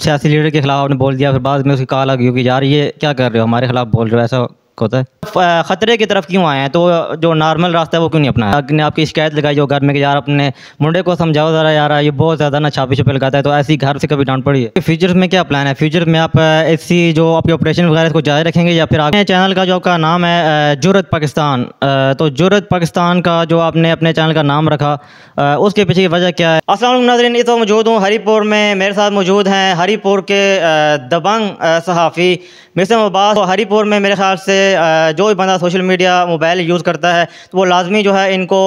سیاسی لیڈر کے خلاف آپ نے بول دیا، پھر بعد میں اس کی کال آ گئی کہ یار یہ کیا کر رہے ہو، ہمارے خلاف بول رہے ہو، ایسا ہوتا ہے؟ خطرے کی طرف کیوں آئے ہیں؟ تو جو نارمل راستہ ہے وہ کیوں نہیں اپنایا؟ نے آپ کی شکایت لگائی ہو گھر میں کہ یار اپنے منڈے کو سمجھاؤ ذرا یار، یہ بہت زیادہ نا چھاپے چھپے لگاتا ہے، تو ایسی گھر سے کبھی ڈانٹ پڑی ہے؟ فیوچر میں کیا پلان ہے؟ فیوچر میں آپ ایسی جو آپ کے آپریشن وغیرہ کو جاری رکھیں گے یا پھر آگے؟ چینل کا جو آپ کا نام ہے جرأت پاکستان، تو جرأت پاکستان کا جو آپ نے اپنے چینل کا نام رکھا، اس کے پیچھے کی وجہ کیا ہے؟ السلام علیکم ناظرین، اس وقت موجود ہوں ہری پور میں، میرے ساتھ موجود ہیں ہری پور کے دبنگ صحافی مسٹر عباس۔ ہری پور میں میرے خیال سے جو بھی بندہ سوشل میڈیا موبائل یوز کرتا ہے تو وہ لازمی جو ہے ان کو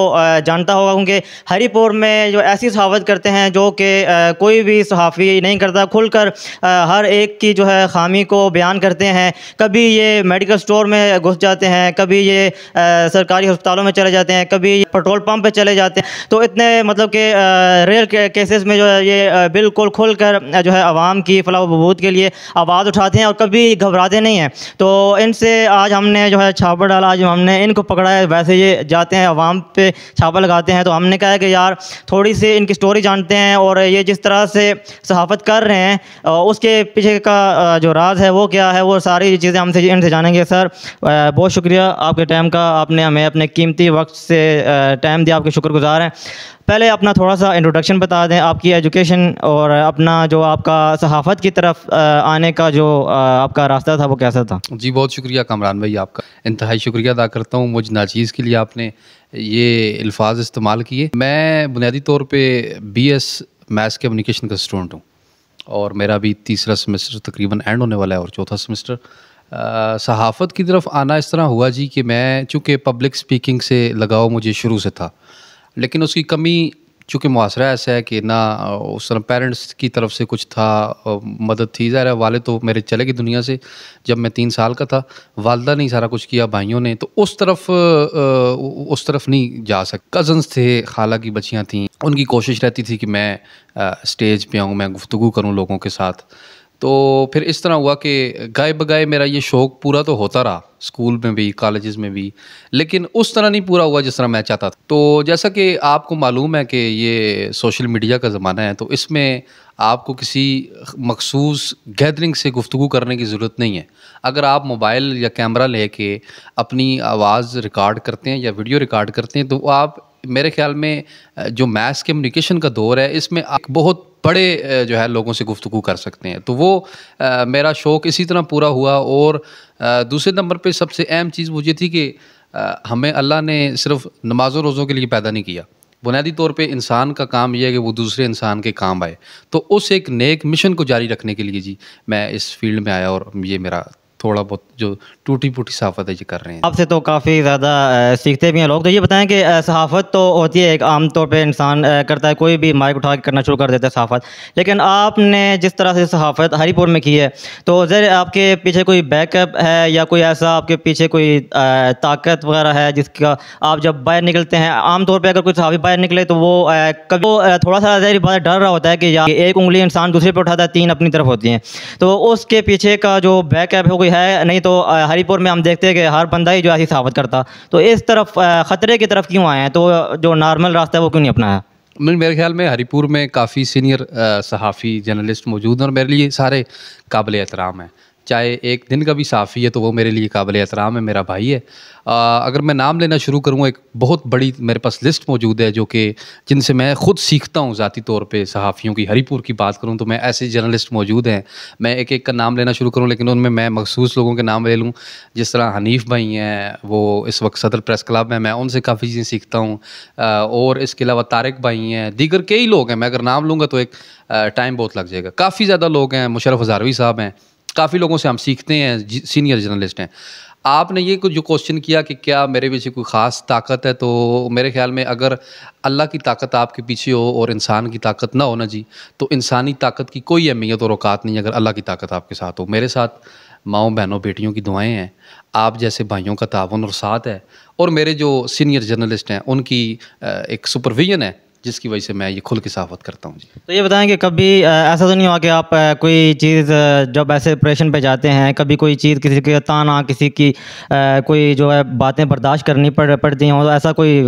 جانتا ہوگا، کیونکہ ہری پور میں جو ایسی صحافت کرتے ہیں جو کہ کوئی بھی صحافی نہیں کرتا، کھل کر ہر ایک کی جو ہے خامی کو بیان کرتے ہیں۔ کبھی یہ میڈیکل سٹور میں گھس جاتے ہیں، کبھی یہ سرکاری ہسپتالوں میں چلے جاتے ہیں، کبھی پیٹرول پمپ پہ چلے جاتے ہیں، تو اتنے مطلب کہ ریئر کیسز میں جو ہے یہ بالکل کھل کر جو ہے عوام کی فلاح و بہبود کے لیے آواز اٹھاتے ہیں اور کبھی گھبراتے نہیں ہیں۔ تو ان سے آج ہم نے جو ہے چھاپا ڈالا، آج ہم نے ان کو پکڑا ہے۔ ویسے یہ جاتے ہیں عوام پہ چھاپا لگاتے ہیں، تو ہم نے کہا ہے کہ یار تھوڑی سی ان کی سٹوری جانتے ہیں اور یہ جس طرح سے صحافت کر رہے ہیں اس کے پیچھے کا جو راز ہے وہ کیا ہے، وہ ساری چیزیں ہم سے ان سے جانیں گے۔ سر بہت شکریہ آپ کے ٹائم کا، آپ نے ہمیں اپنے قیمتی وقت سے ٹائم دیا، آپ کے شکر گزار ہیں۔ پہلے اپنا تھوڑا سا انٹروڈکشن بتا دیں، آپ کی ایجوکیشن اور اپنا جو آپ کا صحافت کی طرف آنے کا جو آپ کا راستہ تھا وہ کیسا تھا؟ جی بہت شکریہ کامران بھائی، آپ کا انتہائی شکریہ ادا کرتا ہوں مجھ ناچیز کے لیے، آپ نے یہ الفاظ استعمال کیے۔ میں بنیادی طور پہ بی ایس میس کمیونیکیشن کا اسٹوڈنٹ ہوں اور میرا بھی تیسرا سیمسٹر تقریباً اینڈ ہونے والا ہے اور چوتھا سیمسٹر۔ صحافت کی طرف آنا اس طرح ہوا جی کہ میں چونکہ پبلک سپیکنگ سے لگاؤ مجھے شروع سے تھا، لیکن اس کی کمی چونکہ معاشرہ ایسا ہے کہ نہ اس طرح پیرنٹس کی طرف سے کچھ تھا، مدد تھی۔ ظاہر ہے والد تو میرے چلے گئے دنیا سے جب میں 3 سال کا تھا، والدہ نے سارا کچھ کیا، بھائیوں نے، تو اس طرف نہیں جا سکتا۔ کزنس تھے، خالہ کی بچیاں تھیں، ان کی کوشش رہتی تھی کہ میں اسٹیج پہ آؤں، میں گفتگو کروں لوگوں کے ساتھ۔ تو پھر اس طرح ہوا کہ گائے بگائے میرا یہ شوق پورا تو ہوتا رہا، اسکول میں بھی کالجز میں بھی، لیکن اس طرح نہیں پورا ہوا جس طرح میں چاہتا تھا۔ تو جیسا کہ آپ کو معلوم ہے کہ یہ سوشل میڈیا کا زمانہ ہے، تو اس میں آپ کو کسی مخصوص گیدرنگ سے گفتگو کرنے کی ضرورت نہیں ہے۔ اگر آپ موبائل یا کیمرہ لے کے اپنی آواز ریکارڈ کرتے ہیں یا ویڈیو ریکارڈ کرتے ہیں تو آپ میرے خیال میں جو میس کمیونیکیشن کا دور ہے اس میں آپ بہت بڑے جو ہے لوگوں سے گفتگو کر سکتے ہیں۔ تو وہ میرا شوق اسی طرح پورا ہوا۔ اور دوسرے نمبر پہ سب سے اہم چیز مجھے تھی کہ ہمیں اللہ نے صرف نماز و روزوں کے لیے پیدا نہیں کیا، بنیادی طور پہ انسان کا کام یہ ہے کہ وہ دوسرے انسان کے کام آئے۔ تو اس ایک نیک مشن کو جاری رکھنے کے لیے جی میں اس فیلڈ میں آیا، اور یہ میرا تھوڑا بہت جو ٹوٹی پوٹی صحافت ہے یہ کر رہے ہیں۔ آپ سے تو کافی زیادہ سیکھتے بھی ہیں لوگ۔ تو یہ بتائیں کہ صحافت تو ہوتی ہے ایک عام طور پہ انسان کرتا ہے، کوئی بھی مائک اٹھا کے کرنا شروع کر دیتا ہے صحافت، لیکن آپ نے جس طرح سے صحافت ہری پور میں کی ہے تو ذرا آپ کے پیچھے کوئی بیک اپ ہے یا کوئی ایسا آپ کے پیچھے کوئی طاقت وغیرہ ہے جس کا آپ جب باہر نکلتے ہیں؟ عام طور پہ اگر کوئی صحافی باہر نکلے تو وہ کبھی تھوڑا سا ظاہر بات ڈر رہا ہوتا ہے کہ یا ایک انگلی انسان دوسرے پہ اٹھاتا ہے، 3 اپنی طرف ہوتی ہیں، تو اس کے پیچھے کا جو بیک اپ ہے کوئی ہے؟ نہیں تو ہری پور میں ہم دیکھتے ہیں کہ ہر بندہ ہی جو ایسی صحافت کرتا، تو اس طرف خطرے کی طرف کیوں آئے ہیں؟ تو جو نارمل راستہ ہے وہ کیوں نہیں اپنایا؟ میرے خیال میں ہری پور میں کافی سینئر صحافی جرنلسٹ موجود ہیں اور میرے لیے سارے قابل احترام ہیں۔ چاہے ایک دن کا بھی صحافی ہے تو وہ میرے لیے قابل احترام ہے، میرا بھائی ہے۔ اگر میں نام لینا شروع کروں، ایک بہت بڑی میرے پاس لسٹ موجود ہے جو کہ جن سے میں خود سیکھتا ہوں ذاتی طور پہ صحافیوں کی۔ ہری پور کی بات کروں تو میں ایسے جرنلسٹ موجود ہیں، میں ایک ایک کا نام لینا شروع کروں لیکن ان میں مخصوص لوگوں کے نام لے لوں، جس طرح حنیف بھائی ہیں، وہ اس وقت صدر پریس کلب میں ان سے کافی چیزیں سیکھتا ہوں، اور اس کے علاوہ طارق بھائی ہیں، دیگر کئی لوگ ہیں۔ میں اگر نام لوں گا تو ایک ٹائم بہت لگ جائے گا، کافی زیادہ لوگ ہیں، مشرف ہزاروی صاحب ہیں، کافی لوگوں سے ہم سیکھتے ہیں، سینئر جرنلسٹ ہیں۔ آپ نے یہ جو کوشچن کیا کہ کیا میرے پیچھے کوئی خاص طاقت ہے، تو میرے خیال میں اگر اللہ کی طاقت آپ کے پیچھے ہو اور انسان کی طاقت نہ ہو نا جی، تو انسانی طاقت کی کوئی اہمیت اور اوقات نہیں اگر اللہ کی طاقت آپ کے ساتھ ہو۔ میرے ساتھ ماؤں بہنوں بیٹیوں کی دعائیں ہیں، آپ جیسے بھائیوں کا تعاون اور ساتھ ہے، اور میرے جو سینئر جرنلسٹ ہیں ان کی ایک سپرویژن ہے جس کی وجہ سے میں یہ کھل کے صحافت کرتا ہوں جی. تو یہ بتائیں کہ کبھی ایسا تو نہیں ہوا کہ آپ کوئی چیز جب ایسے آپریشن پہ جاتے ہیں کبھی کوئی چیز کسی کی تانا کسی کی کوئی جو ہے باتیں برداشت کرنی پڑتی ہیں، ایسا کوئی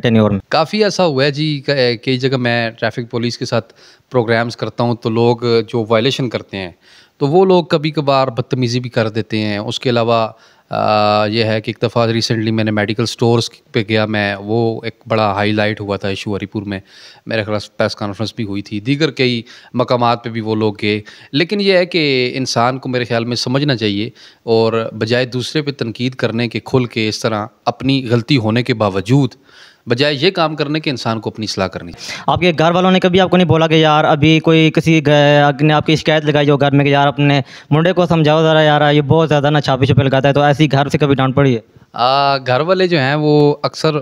ٹینیور میں؟ کافی ایسا ہوا ہے جی. کئی جگہ میں ٹریفک پولیس کے ساتھ پروگرامز کرتا ہوں تو لوگ جو وائلیشن کرتے ہیں تو وہ لوگ کبھی کبھار بدتمیزی بھی کر دیتے ہیں. اس کے علاوہ یہ ہے کہ ایک دفعہ ریسنٹلی میں نے میڈیکل سٹورز پہ گیا، میں وہ ایک بڑا ہائی لائٹ ہوا تھا ایشو ہری پور میں، میرے خلاف پریس کانفرنس بھی ہوئی تھی، دیگر کئی مقامات پہ بھی وہ لوگ گئے. لیکن یہ ہے کہ انسان کو میرے خیال میں سمجھنا چاہیے اور بجائے دوسرے پہ تنقید کرنے کے کھل کے اس طرح اپنی غلطی ہونے کے باوجود بجائے یہ کام کرنے کے انسان کو اپنی اصلاح کرنی. آپ کے گھر والوں نے کبھی آپ کو نہیں بولا کہ یار ابھی کوئی کسی نے آپ کی شکایت لگائی ہو گھر میں کہ یار اپنے منڈے کو سمجھاؤ ذرا یار یہ بہت زیادہ نا چھاپے چھپے لگاتا ہے، تو ایسی گھر سے کبھی ڈانٹ پڑی ہے؟ گھر والے جو ہیں وہ اکثر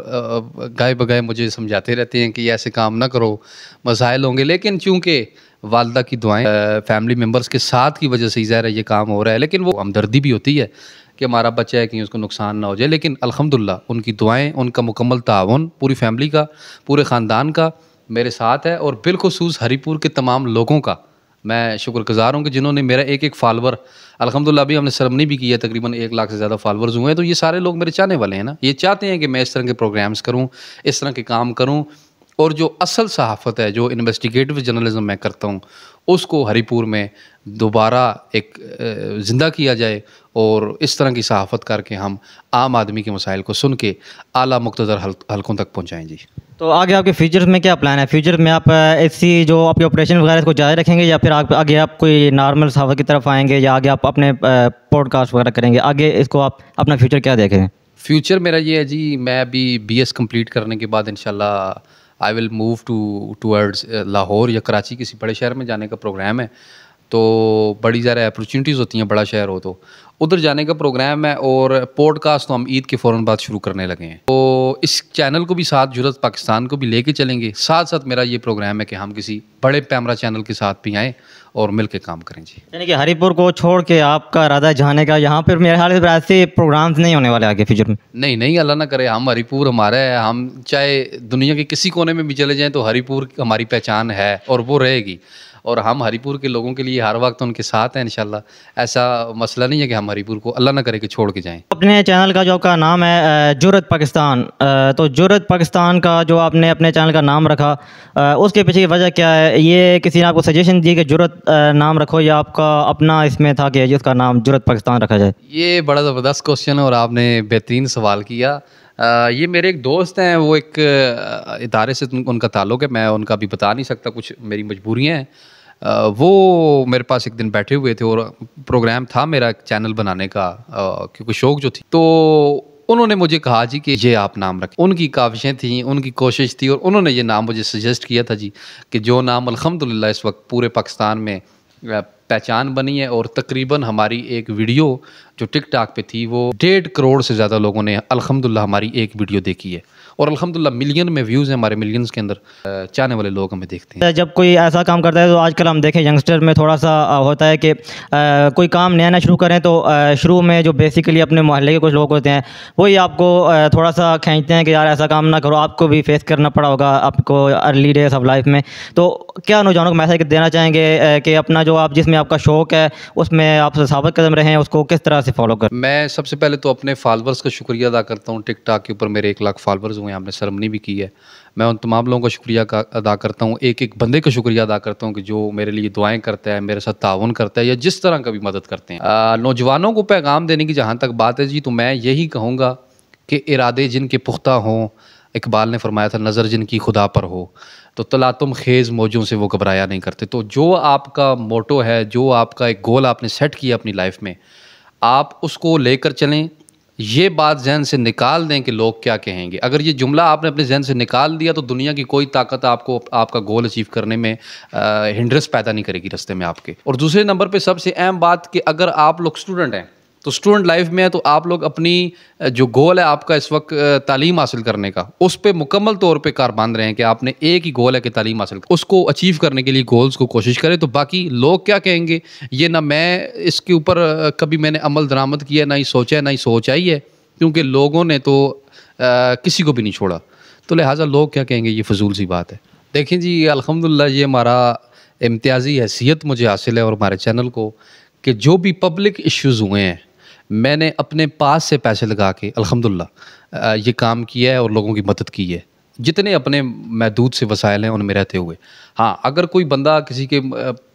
گائے بگائے مجھے سمجھاتے رہتے ہیں کہ یہ ایسے کام نہ کرو، مسائل ہوں گے. لیکن چونکہ والدہ کی دعائیں فیملی ممبرس کے ساتھ کی وجہ سے ہی ظاہر ہے یہ کام ہو رہا ہے، لیکن وہ ہمدردی بھی ہوتی ہے کہ ہمارا بچہ ہے کہیں اس کو نقصان نہ ہو جائے. لیکن الحمدللہ ان کی دعائیں، ان کا مکمل تعاون پوری فیملی کا، پورے خاندان کا میرے ساتھ ہے، اور بالخصوص ہری پور کے تمام لوگوں کا میں شکر گزار ہوں کہ جنہوں نے میرا ایک ایک فالوور، الحمدللہ ابھی ہم نے سرمنی بھی کی ہے، تقریباً 1 لاکھ سے زیادہ فالورز ہوئے ہیں. تو یہ سارے لوگ میرے چاہنے والے ہیں نا، یہ چاہتے ہیں کہ میں اس طرح کے پروگرامز کروں، اس طرح کے کام کروں، اور جو اصل صحافت ہے، جو انویسٹیگیٹو جرنلزم میں کرتا ہوں، اس کو ہری پور میں دوبارہ ایک زندہ کیا جائے، اور اس طرح کی صحافت کر کے ہم عام آدمی کے مسائل کو سن کے اعلیٰ مقتدر حلقوں تک پہنچائیں جی. تو آگے آپ کے فیوچر میں کیا پلان ہے؟ فیوچر میں آپ ایسی جو آپ کے آپریشن وغیرہ اس کو جاری رکھیں گے، یا پھر آگے آپ کوئی نارمل صحافت کی طرف آئیں گے، یا آگے آپ اپنے پوڈ کاسٹ وغیرہ کریں گے؟ آگے اس کو آپ اپنا فیوچر کیا دیکھیں گے؟ فیوچر میرا یہ ہے جی، میں ابھی BS کمپلیٹ کرنے کے بعد انشاءاللہ آئی ول موو ٹورڈز لاہور یا کراچی، کسی بڑے شہر میں جانے کا پروگرام ہے. تو بڑی زیادہ اپرچونیٹیز ہوتی ہیں بڑا شہر ہو تو ادھر جانے کا پروگرام ہے، اور پوڈ کاسٹ تو ہم عید کے فوراً بعد شروع کرنے لگے ہیں. تو اس چینل کو بھی ساتھ جرأت پاکستان کو بھی لے کے چلیں گے. ساتھ ساتھ میرا یہ پروگرام ہے کہ ہم کسی بڑے پیمرا چینل کے ساتھ بھی آئیں اور مل کے کام کریں جی. یعنی کہ ہری پور کو چھوڑ کے آپ کا ارادہ ہے جانے کا؟ یہاں پھر میرے خیال سے ایسے پروگرامز نہیں ہونے والے آگے فیوچر میں؟ نہیں، اللہ نہ کرے. ہم ہری پور ہمارا ہے، ہم چاہے دنیا کے کسی کونے میں بھی چلے جائیں تو ہری پور ہماری پہچان ہے اور وہ رہے گی، اور ہم ہری پور کے لوگوں کے لیے ہر وقت ان کے ساتھ ہیں انشاءاللہ. ایسا مسئلہ نہیں ہے کہ ہم ہری پور کو اللہ نہ کرے کہ چھوڑ کے جائیں. اپنے چینل کا جو آپ کا نام ہے جرأت پاکستان، تو جرأت پاکستان کا جو آپ نے اپنے چینل کا نام رکھا، اس کے پیچھے کی وجہ کیا ہے؟ یہ کسی نے آپ کو سجیشن دی کہ جرأت نام رکھو، یا آپ کا اپنا اس میں تھا کہ جس کا نام جرأت پاکستان رکھا جائے؟ یہ بڑا زبردست کوشچن ہے اور آپ نے بہترین سوال کیا. یہ میرے ایک دوست ہیں، وہ ایک ادارے سے ان کا تعلق ہے، میں ان کا بھی بتا نہیں سکتا، کچھ میری مجبوریاں ہیں. وہ میرے پاس ایک دن بیٹھے ہوئے تھے اور پروگرام تھا میرا چینل بنانے کا، کیونکہ شوق جو تھی، تو انہوں نے مجھے کہا جی کہ یہ آپ نام رکھیں. ان کی کاوشیں تھیں، ان کی کوشش تھی، اور انہوں نے یہ نام مجھے سجیسٹ کیا تھا جی، کہ جو نام الحمدللہ اس وقت پورے پاکستان میں پہچان بنی ہے. اور تقریباً ہماری ایک ویڈیو جو ٹک ٹاک پہ تھی وہ 1.5 کروڑ سے زیادہ لوگوں نے الحمدللہ ہماری ایک ویڈیو دیکھی ہے، اور الحمدللہ ملین میں ویوز ہیں ہمارے، ملینز کے اندر چاہنے والے لوگ ہمیں دیکھتے ہیں. جب کوئی ایسا کام کرتا ہے تو آج کل ہم دیکھیں ینگسٹر میں تھوڑا سا ہوتا ہے کہ کوئی کام نیا شروع کریں تو شروع میں جو بیسیکلی اپنے محلے کے کچھ لوگ ہوتے ہیں وہی آپ کو تھوڑا سا کھینچتے ہیں کہ یار ایسا کام نہ کرو، آپ کو بھی فیس کرنا پڑا ہوگا آپ کو ارلی ڈیز آف لائف میں. تو کیا نوجوانوں کو میسج دینا چاہیں گے کہ اپنا جو آپ جس میں آپ کا شوق ہے اس میں آپ ثابت قدم رہیں، اس کو کس طرح سے فالو کریں؟ میں سب سے پہلے تو اپنے فالورز کا شکریہ ادا کرتا ہوں. ٹک ٹاک کے اوپر میرے 1 لاکھ فالورز ہوئے ہیں، ہم نے سرمنی بھی کی ہے. میں ان تمام لوگوں کا شکریہ ادا کرتا ہوں، ایک ایک بندے کا شکریہ ادا کرتا ہوں کہ جو میرے لیے دعائیں کرتا ہے، میرے ساتھ تعاون کرتا ہے، یا جس طرح کا بھی مدد کرتے ہیں. نوجوانوں کو پیغام دینے کی جہاں تک بات ہے جی، تو میں یہی کہوں گا کہ ارادے جن کے پختہ ہوں، اقبال نے فرمایا تھا نظر جن کی خدا پر ہو، تو تلاطم خیز موجوں سے وہ گھبرایا نہیں کرتے. تو جو آپ کا موٹو ہے، جو آپ کا ایک گول آپ نے سیٹ کیا اپنی لائف میں، آپ اس کو لے کر چلیں. یہ بات ذہن سے نکال دیں کہ لوگ کیا کہیں گے. اگر یہ جملہ آپ نے اپنے ذہن سے نکال دیا تو دنیا کی کوئی طاقت آپ کو آپ کا گول اچیو کرنے میں ہنڈرنس پیدا نہیں کرے گی راستے میں آپ کے. اور دوسرے نمبر پہ سب سے اہم بات کہ اگر آپ لوگ اسٹوڈنٹ ہیں تو اسٹوڈنٹ لائف میں ہے، تو آپ لوگ اپنی جو گول ہے آپ کا اس وقت تعلیم حاصل کرنے کا، اس پہ مکمل طور پہ کار باندھ رہے ہیں کہ آپ نے ایک ہی گول ہے کہ تعلیم حاصل کریں، اس کو اچیو کرنے کے لیے گولز کو کوشش کریں. تو باقی لوگ کیا کہیں گے یہ نہ میں اس کے اوپر کبھی میں نے عمل درآمد کیا، نہ ہی سوچا ہے، نہ ہی سوچ آئی ہے، کیونکہ لوگوں نے تو کسی کو بھی نہیں چھوڑا. تو لہٰذا لوگ کیا کہیں گے یہ فضول سی بات ہے. دیکھیں جی الحمدللہ یہ ہمارا امتیازی حیثیت مجھے حاصل ہے اور ہمارے چینل کو کہ جو بھی پبلک ایشوز ہوئے ہیں میں نے اپنے پاس سے پیسے لگا کے الحمدللہ یہ کام کیا ہے اور لوگوں کی مدد کی ہے جتنے اپنے محدود سے وسائل ہیں ان میں رہتے ہوئے. ہاں اگر کوئی بندہ کسی کے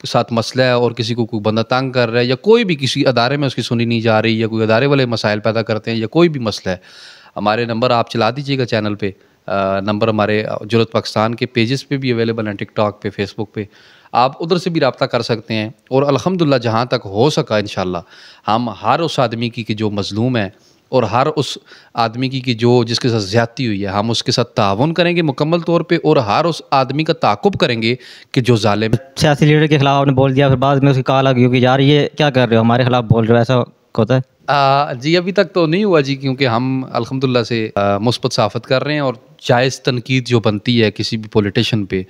ساتھ مسئلہ ہے اور کسی کو کوئی بندہ تنگ کر رہا ہے یا کوئی بھی کسی ادارے میں اس کی سنی نہیں جا رہی یا کوئی ادارے والے مسائل پیدا کرتے ہیں یا کوئی بھی مسئلہ ہے, ہمارے نمبر آپ چلا دیجیے گا چینل پہ. نمبر ہمارے جرأت پاکستان کے پیجز پہ بھی اویلیبل ہیں, ٹک ٹاک پہ, فیس بک پہ, آپ ادھر سے بھی رابطہ کر سکتے ہیں. اور الحمدللہ جہاں تک ہو سکا انشاءاللہ ہم ہر اس آدمی کی کہ جو مظلوم ہے اور ہر اس آدمی کی کہ جس کے ساتھ زیادتی ہوئی ہے ہم اس کے ساتھ تعاون کریں گے مکمل طور پہ, اور ہر اس آدمی کا تعاقب کریں گے کہ جو ظالم ہے. سیاسی لیڈر کے خلاف آپ نے بول دیا, پھر بعد میں اس کی کال آ گئی کہ یار یہ کیا کر رہے ہو, ہمارے خلاف بول رہے ہو, ایسا ہوتا ہے؟ جی ابھی تک تو نہیں ہوا جی, کیونکہ ہم الحمدللہ سے مثبت صحافت کر رہے ہیں اور جائز تنقید جو بنتی ہے کسی بھی پولیٹیشین پہ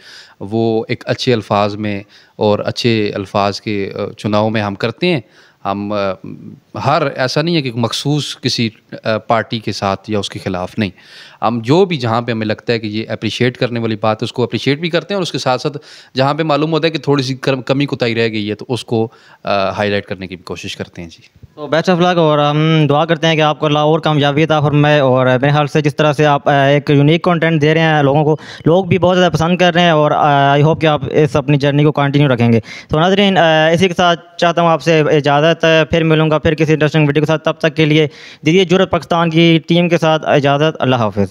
وہ ایک اچھے الفاظ میں اور اچھے الفاظ کے چناؤ میں ہم کرتے ہیں. ہم ایسا نہیں ہے کہ مخصوص کسی پارٹی کے ساتھ یا اس کے خلاف نہیں, ہم جو بھی جہاں پہ ہمیں لگتا ہے کہ یہ اپریشیٹ کرنے والی بات ہے اس کو اپریشیٹ بھی کرتے ہیں, اور اس کے ساتھ ساتھ جہاں پہ معلوم ہوتا ہے کہ تھوڑی سی کمی کوتاہی رہ گئی ہے تو اس کو ہائی لائٹ کرنے کی بھی کوشش کرتے ہیں. جی تو بیسٹ آف لک, اور ہم دعا کرتے ہیں کہ آپ کو اللہ اور کامیابی عطا فرمائے. اور میرے خیال سے جس طرح سے آپ ایک یونیک کنٹینٹ دے رہے ہیں لوگوں کو, لوگ بھی بہت زیادہ پسند کر رہے ہیں, اور آئی ہوپ کہ آپ اس اپنی جرنی کو کنٹینیو رکھیں گے. تو ناظرین اسی کے ساتھ چاہتا ہوں آپ سے اجازت, پھر ملوں گا پھر کسی انٹرسٹنگ ویڈیو کے ساتھ. تب تک کے لیے دیجیے جرأت پاکستان کی ٹیم کے ساتھ اجازت. اللہ حافظ.